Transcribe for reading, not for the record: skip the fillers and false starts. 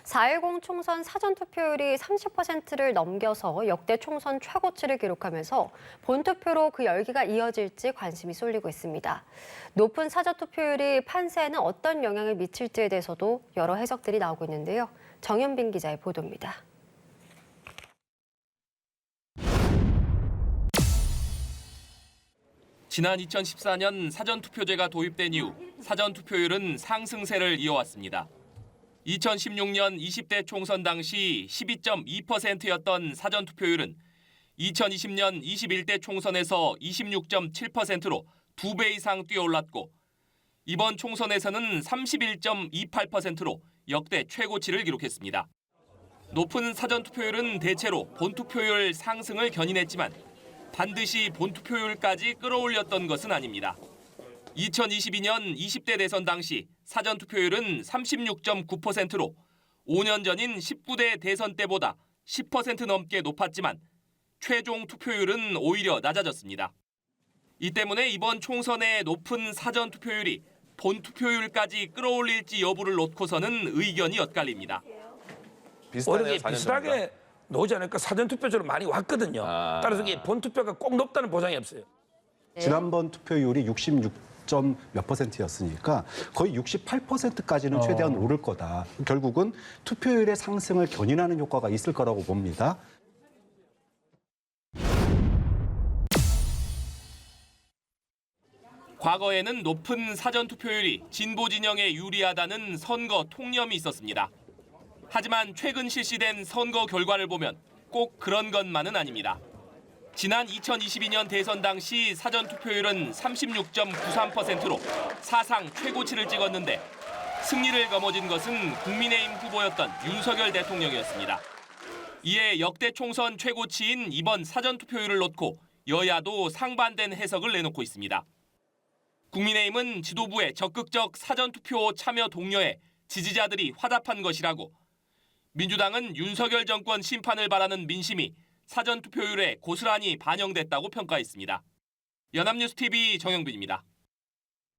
4.10 총선 사전투표율이 30%를 넘겨서 역대 총선 최고치를 기록하면서 본투표로 그 열기가 이어질지 관심이 쏠리고 있습니다. 높은 사전투표율이 판세에는 어떤 영향을 미칠지에 대해서도 여러 해석들이 나오고 있는데요. 정현빈 기자의 보도입니다. 지난 2014년 사전투표제가 도입된 이후 사전투표율은 상승세를 이어왔습니다. 2016년 20대 총선 당시 12.2%였던 사전투표율은 2020년 21대 총선에서 26.7%로 2배 이상 뛰어올랐고 이번 총선에서는 31.28%로 역대 최고치를 기록했습니다. 높은 사전투표율은 대체로 본투표율 상승을 견인했지만 반드시 본투표율까지 끌어올렸던 것은 아닙니다. 2022년 20대 대선 당시 사전투표율은 36.9%로 5년 전인 19대 대선 때보다 10% 넘게 높았지만 최종 투표율은 오히려 낮아졌습니다. 이 때문에 이번 총선의 높은 사전투표율이 본투표율까지 끌어올릴지 여부를 놓고서는 의견이 엇갈립니다. 어떻게 비슷하게 나오지 않을까? 사전투표처럼 많이 왔거든요. 따라서 이게 본투표가 꼭 높다는 보장이 없어요. 지난번 투표율이 66점 몇 %였으니까 거의 68%까지는 최대한 오를 거다. 결국은 투표율의 상승을 견인하는 효과가 있을 거라고 봅니다. 과거에는 높은 사전투표율이 진보 진영에 유리하다는 선거 통념이 있었습니다. 하지만 최근 실시된 선거 결과를 보면 꼭 그런 것만은 아닙니다. 지난 2022년 대선 당시 사전투표율은 36.93%로 사상 최고치를 찍었는데 승리를 거머쥔 것은 국민의힘 후보였던 윤석열 대통령이었습니다. 이에 역대 총선 최고치인 이번 사전투표율을 놓고 여야도 상반된 해석을 내놓고 있습니다. 국민의힘은 지도부의 적극적 사전투표 참여 독려에 지지자들이 화답한 것이라고, 민주당은 윤석열 정권 심판을 바라는 민심이 사전투표율에 고스란히 반영됐다고 평가했습니다. 연합뉴스TV 정영빈입니다.